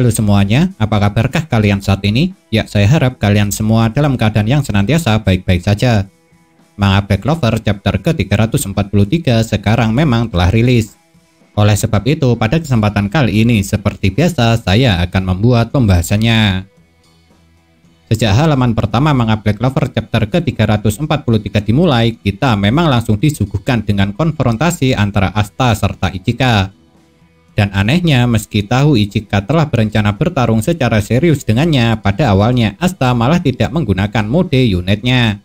Halo semuanya, apa kabarkah kalian saat ini? Ya, saya harap kalian semua dalam keadaan yang senantiasa baik-baik saja. Manga Black Clover chapter ke-343 sekarang memang telah rilis. Oleh sebab itu, pada kesempatan kali ini, seperti biasa, saya akan membuat pembahasannya. Sejak halaman pertama Manga Black Clover chapter ke-343 dimulai, kita memang langsung disuguhkan dengan konfrontasi antara Asta serta Ichika. Dan anehnya, meski tahu Ichika telah berencana bertarung secara serius dengannya, pada awalnya Asta malah tidak menggunakan mode unitnya.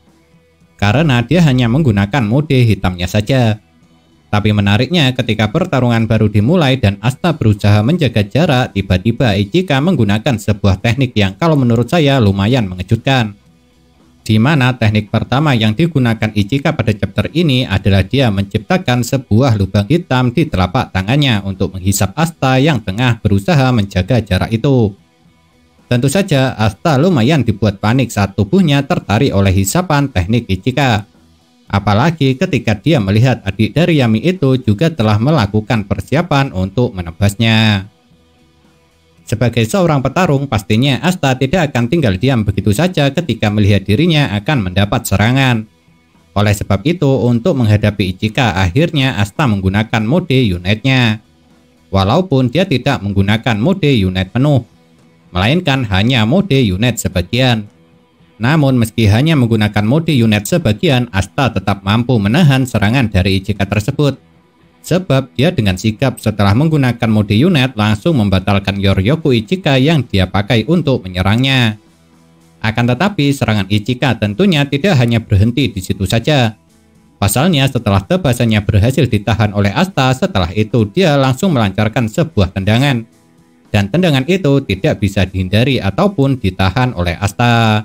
Karena dia hanya menggunakan mode hitamnya saja. Tapi menariknya, ketika pertarungan baru dimulai dan Asta berusaha menjaga jarak, tiba-tiba Ichika menggunakan sebuah teknik yang kalau menurut saya lumayan mengejutkan. Di mana teknik pertama yang digunakan Ichika pada chapter ini adalah dia menciptakan sebuah lubang hitam di telapak tangannya untuk menghisap Asta yang tengah berusaha menjaga jarak itu. Tentu saja Asta lumayan dibuat panik saat tubuhnya tertarik oleh hisapan teknik Ichika. Apalagi ketika dia melihat adik dari Yami itu juga telah melakukan persiapan untuk menebasnya. Sebagai seorang petarung, pastinya Asta tidak akan tinggal diam begitu saja ketika melihat dirinya akan mendapat serangan. Oleh sebab itu, untuk menghadapi Ichika, akhirnya Asta menggunakan mode unitnya. Walaupun dia tidak menggunakan mode unit penuh, melainkan hanya mode unit sebagian. Namun meski hanya menggunakan mode unit sebagian, Asta tetap mampu menahan serangan dari Ichika tersebut. Sebab dia dengan sigap setelah menggunakan mode unit langsung membatalkan Yoryoku Ichika yang dia pakai untuk menyerangnya. Akan tetapi serangan Ichika tentunya tidak hanya berhenti di situ saja. Pasalnya setelah tebasannya berhasil ditahan oleh Asta, setelah itu dia langsung melancarkan sebuah tendangan. Dan tendangan itu tidak bisa dihindari ataupun ditahan oleh Asta.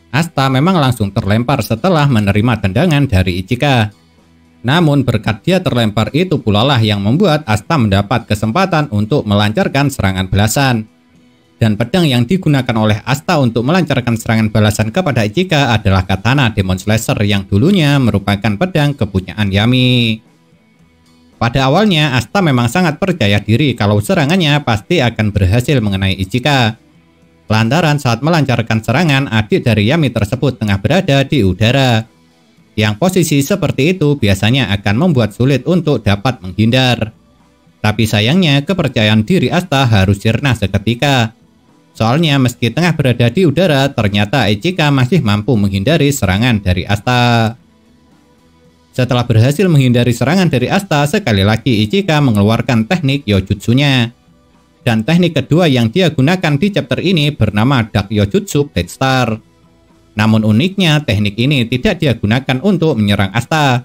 Asta memang langsung terlempar setelah menerima tendangan dari Ichika. Namun berkat dia terlempar itu pula lah yang membuat Asta mendapat kesempatan untuk melancarkan serangan balasan. Dan pedang yang digunakan oleh Asta untuk melancarkan serangan balasan kepada Ichika adalah katana Demon Slasher yang dulunya merupakan pedang kepunyaan Yami. Pada awalnya Asta memang sangat percaya diri kalau serangannya pasti akan berhasil mengenai Ichika. Lantaran saat melancarkan serangan, adik dari Yami tersebut tengah berada di udara. Yang posisi seperti itu biasanya akan membuat sulit untuk dapat menghindar. Tapi sayangnya kepercayaan diri Asta harus sirna seketika. Soalnya meski tengah berada di udara, ternyata Ichika masih mampu menghindari serangan dari Asta. Setelah berhasil menghindari serangan dari Asta, sekali lagi Ichika mengeluarkan teknik Yojutsunya. Dan teknik kedua yang dia gunakan di chapter ini bernama Dark Yojutsu Blade Star. Namun uniknya teknik ini tidak dia gunakan untuk menyerang Asta,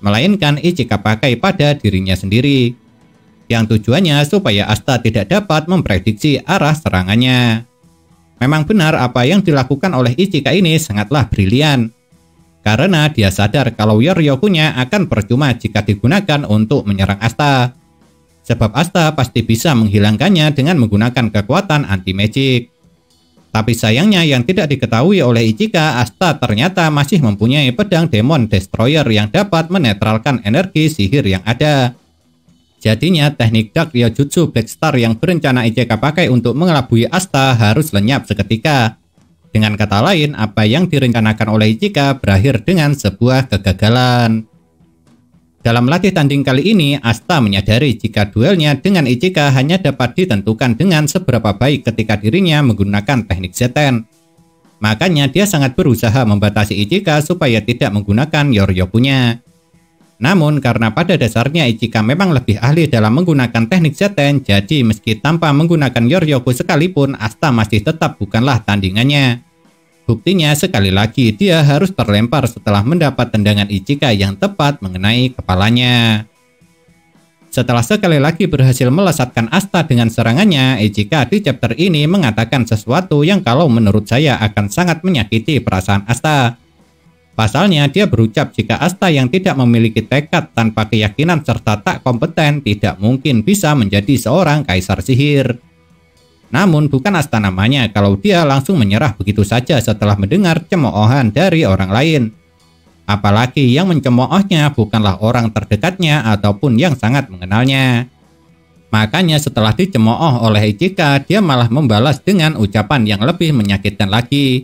melainkan Ichika pakai pada dirinya sendiri. Yang tujuannya supaya Asta tidak dapat memprediksi arah serangannya. Memang benar apa yang dilakukan oleh Ichika ini sangatlah brilian. Karena dia sadar kalau Yoryokunya akan percuma jika digunakan untuk menyerang Asta. Sebab Asta pasti bisa menghilangkannya dengan menggunakan kekuatan anti-magic. Tapi sayangnya yang tidak diketahui oleh Ichika, Asta ternyata masih mempunyai pedang Demon Destroyer yang dapat menetralkan energi sihir yang ada. Jadinya teknik Dark Yojutsu Black Star yang berencana Ichika pakai untuk mengelabui Asta harus lenyap seketika. Dengan kata lain, apa yang direncanakan oleh Ichika berakhir dengan sebuah kegagalan. Dalam latih tanding kali ini, Asta menyadari jika duelnya dengan Ichika hanya dapat ditentukan dengan seberapa baik ketika dirinya menggunakan teknik Zeten. Makanya dia sangat berusaha membatasi Ichika supaya tidak menggunakan Yoryokunya. Namun karena pada dasarnya Ichika memang lebih ahli dalam menggunakan teknik Zeten, jadi meski tanpa menggunakan Yoryoku sekalipun, Asta masih tetap bukanlah tandingannya. Buktinya sekali lagi dia harus terlempar setelah mendapat tendangan Ichika yang tepat mengenai kepalanya. Setelah sekali lagi berhasil melesatkan Asta dengan serangannya, Ichika di chapter ini mengatakan sesuatu yang kalau menurut saya akan sangat menyakiti perasaan Asta. Pasalnya dia berucap jika Asta yang tidak memiliki tekad tanpa keyakinan serta tak kompeten tidak mungkin bisa menjadi seorang kaisar sihir. Namun bukan Asta namanya kalau dia langsung menyerah begitu saja setelah mendengar cemoohan dari orang lain. Apalagi yang mencemoohnya bukanlah orang terdekatnya ataupun yang sangat mengenalnya. Makanya setelah dicemooh oleh Ichika, dia malah membalas dengan ucapan yang lebih menyakitkan lagi.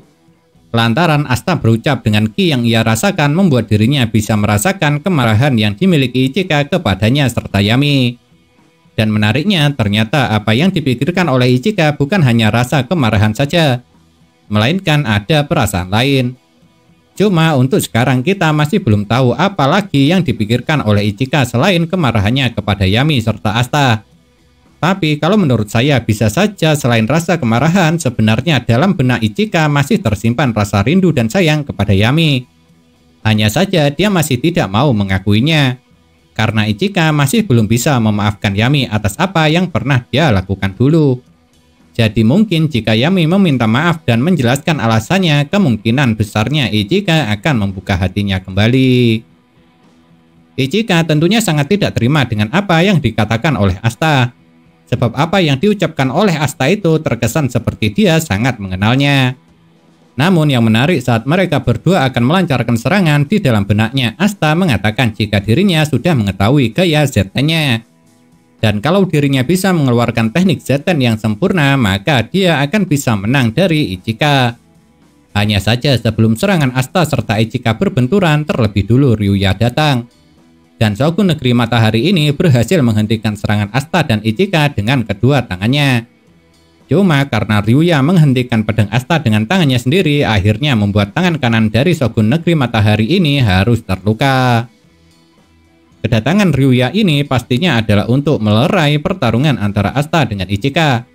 Lantaran Asta berucap dengan ki yang ia rasakan membuat dirinya bisa merasakan kemarahan yang dimiliki Ichika kepadanya serta Yami. Dan menariknya, ternyata apa yang dipikirkan oleh Ichika bukan hanya rasa kemarahan saja, melainkan ada perasaan lain. Cuma untuk sekarang kita masih belum tahu apa lagi yang dipikirkan oleh Ichika selain kemarahannya kepada Yami serta Asta. Tapi kalau menurut saya bisa saja selain rasa kemarahan, sebenarnya dalam benak Ichika masih tersimpan rasa rindu dan sayang kepada Yami. Hanya saja dia masih tidak mau mengakuinya, karena Ichika masih belum bisa memaafkan Yami atas apa yang pernah dia lakukan dulu. Jadi mungkin jika Yami meminta maaf dan menjelaskan alasannya, kemungkinan besarnya Ichika akan membuka hatinya kembali. Ichika tentunya sangat tidak terima dengan apa yang dikatakan oleh Asta. Sebab apa yang diucapkan oleh Asta itu terkesan seperti dia sangat mengenalnya. Namun yang menarik saat mereka berdua akan melancarkan serangan, di dalam benaknya Asta mengatakan jika dirinya sudah mengetahui gaya Z-nya. Dan kalau dirinya bisa mengeluarkan teknik Z-ten yang sempurna, maka dia akan bisa menang dari Ichika. Hanya saja sebelum serangan Asta serta Ichika berbenturan, terlebih dulu Ryuya datang. Dan Shogun Negeri Matahari ini berhasil menghentikan serangan Asta dan Ichika dengan kedua tangannya. Cuma karena Ryuya menghentikan pedang Asta dengan tangannya sendiri, akhirnya membuat tangan kanan dari Shogun Negeri Matahari ini harus terluka. Kedatangan Ryuya ini pastinya adalah untuk melerai pertarungan antara Asta dengan Ichika.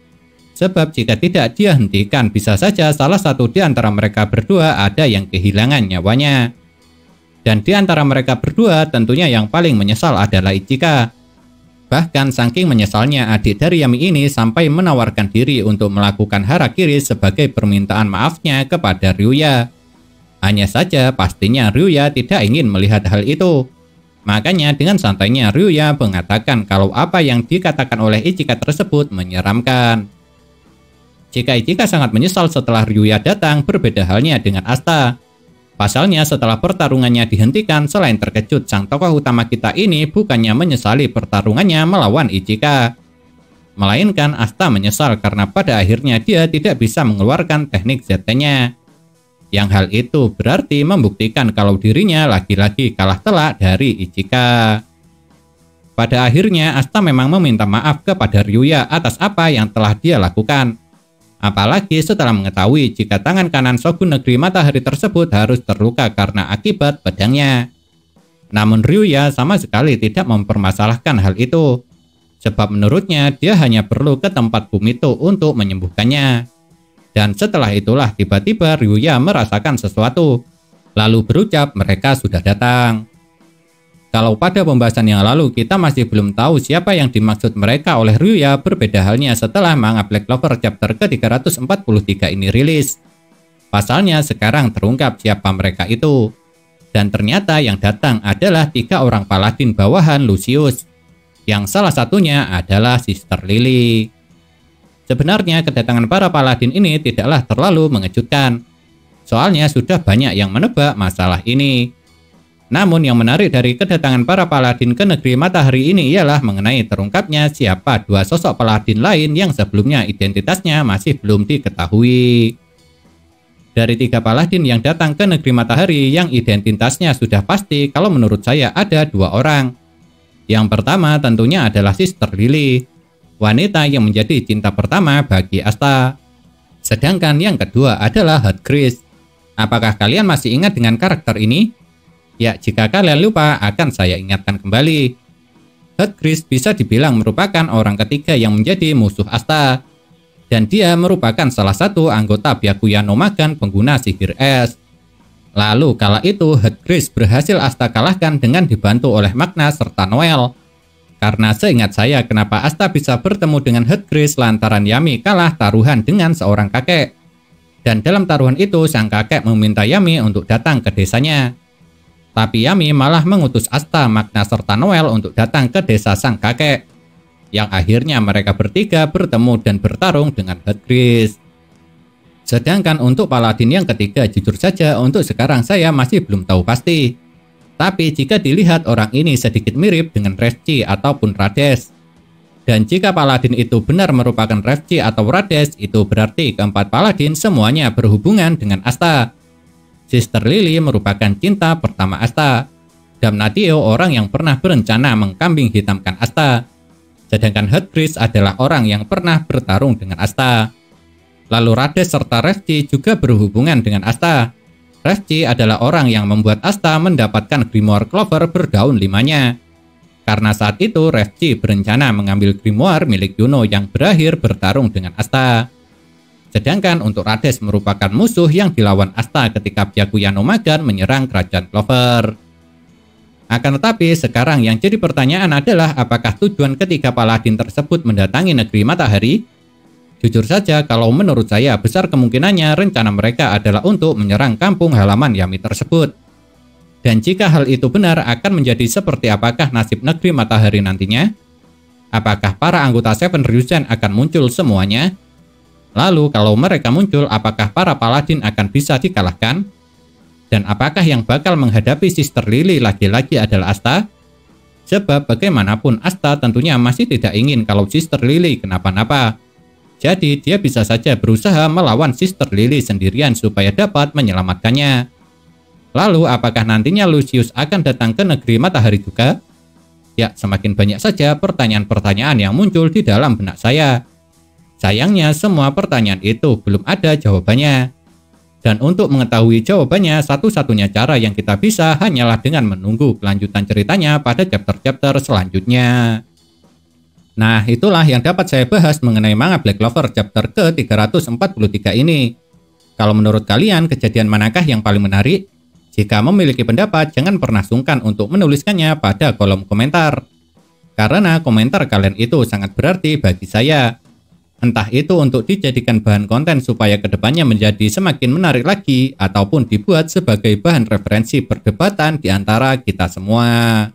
Sebab jika tidak dia hentikan, bisa saja salah satu di antara mereka berdua ada yang kehilangan nyawanya. Dan di antara mereka berdua tentunya yang paling menyesal adalah Ichika. Bahkan saking menyesalnya, adik dari Yami ini sampai menawarkan diri untuk melakukan harakiri sebagai permintaan maafnya kepada Ryuya. Hanya saja pastinya Ryuya tidak ingin melihat hal itu. Makanya dengan santainya Ryuya mengatakan kalau apa yang dikatakan oleh Ichika tersebut menyeramkan. Jika Ichika sangat menyesal setelah Ryuya datang, berbeda halnya dengan Asta. Pasalnya setelah pertarungannya dihentikan, selain terkejut, sang tokoh utama kita ini bukannya menyesali pertarungannya melawan Ichika. Melainkan Asta menyesal karena pada akhirnya dia tidak bisa mengeluarkan teknik Z-nya. Yang hal itu berarti membuktikan kalau dirinya lagi-lagi kalah telak dari Ichika. Pada akhirnya Asta memang meminta maaf kepada Ryuya atas apa yang telah dia lakukan. Apalagi setelah mengetahui jika tangan kanan Shogun Negeri Matahari tersebut harus terluka karena akibat pedangnya. Namun Ryuya sama sekali tidak mempermasalahkan hal itu. Sebab menurutnya dia hanya perlu ke tempat Fumito untuk menyembuhkannya. Dan setelah itulah tiba-tiba Ryuya merasakan sesuatu. Lalu berucap mereka sudah datang. Kalau pada pembahasan yang lalu kita masih belum tahu siapa yang dimaksud mereka oleh Ryuya, berbeda halnya setelah manga Black Clover chapter ke-343 ini rilis. Pasalnya sekarang terungkap siapa mereka itu. Dan ternyata yang datang adalah 3 orang paladin bawahan Lucius. Yang salah satunya adalah Sister Lily. Sebenarnya kedatangan para paladin ini tidaklah terlalu mengejutkan. Soalnya sudah banyak yang menebak masalah ini. Namun yang menarik dari kedatangan para paladin ke negeri Matahari ini ialah mengenai terungkapnya siapa 2 sosok paladin lain yang sebelumnya identitasnya masih belum diketahui. Dari 3 paladin yang datang ke negeri Matahari yang identitasnya sudah pasti, kalau menurut saya ada 2 orang. Yang pertama tentunya adalah Sister Lily, wanita yang menjadi cinta pertama bagi Asta. Sedangkan yang kedua adalah Hardcris. Apakah kalian masih ingat dengan karakter ini? Ya, jika kalian lupa akan saya ingatkan kembali. Hardcris bisa dibilang merupakan orang ketiga yang menjadi musuh Asta. Dan dia merupakan salah satu anggota Byakuya no Magan pengguna sihir es. Lalu kala itu Hardcris berhasil Asta kalahkan dengan dibantu oleh Magna serta Noel. Karena seingat saya kenapa Asta bisa bertemu dengan Hardcris lantaran Yami kalah taruhan dengan seorang kakek. Dan dalam taruhan itu sang kakek meminta Yami untuk datang ke desanya. Tapi Yami malah mengutus Asta, Magna serta Noel untuk datang ke desa sang kakek. Yang akhirnya mereka bertiga bertemu dan bertarung dengan Hardcris. Sedangkan untuk paladin yang ketiga, jujur saja untuk sekarang saya masih belum tahu pasti. Tapi jika dilihat orang ini sedikit mirip dengan Reschi ataupun Rades. Dan jika Paladin itu benar merupakan Revci atau Rades, itu berarti keempat Paladin semuanya berhubungan dengan Asta. Sister Lily merupakan cinta pertama Asta. Damnatio orang yang pernah berencana mengkambing hitamkan Asta. Sedangkan Herdgris adalah orang yang pernah bertarung dengan Asta. Lalu Rades serta Revci juga berhubungan dengan Asta. Revci adalah orang yang membuat Asta mendapatkan Grimoire Clover berdaun 5-nya. Karena saat itu Revci berencana mengambil grimoire milik Yuno yang berakhir bertarung dengan Asta. Sedangkan untuk Rades merupakan musuh yang dilawan Asta ketika Byakuya no Magan menyerang kerajaan Clover. Akan tetapi sekarang yang jadi pertanyaan adalah apakah tujuan ketiga Paladin tersebut mendatangi negeri Matahari? Jujur saja kalau menurut saya besar kemungkinannya rencana mereka adalah untuk menyerang kampung halaman Yami tersebut. Dan jika hal itu benar, akan menjadi seperti apakah nasib negeri Matahari nantinya? Apakah para anggota Seven Ryuzen akan muncul semuanya? Lalu kalau mereka muncul, apakah para Paladin akan bisa dikalahkan? Dan apakah yang bakal menghadapi Sister Lily lagi-lagi adalah Asta? Sebab bagaimanapun Asta tentunya masih tidak ingin kalau Sister Lily kenapa-napa. Jadi dia bisa saja berusaha melawan Sister Lily sendirian supaya dapat menyelamatkannya. Lalu apakah nantinya Lucius akan datang ke negeri Matahari juga? Ya, semakin banyak saja pertanyaan-pertanyaan yang muncul di dalam benak saya. Sayangnya semua pertanyaan itu belum ada jawabannya. Dan untuk mengetahui jawabannya, satu-satunya cara yang kita bisa hanyalah dengan menunggu kelanjutan ceritanya pada chapter-chapter selanjutnya. Nah, itulah yang dapat saya bahas mengenai manga Black Clover chapter ke-343 ini. Kalau menurut kalian, kejadian manakah yang paling menarik? Jika memiliki pendapat, jangan pernah sungkan untuk menuliskannya pada kolom komentar. Karena komentar kalian itu sangat berarti bagi saya. Entah itu untuk dijadikan bahan konten supaya kedepannya menjadi semakin menarik lagi, ataupun dibuat sebagai bahan referensi perdebatan di antara kita semua.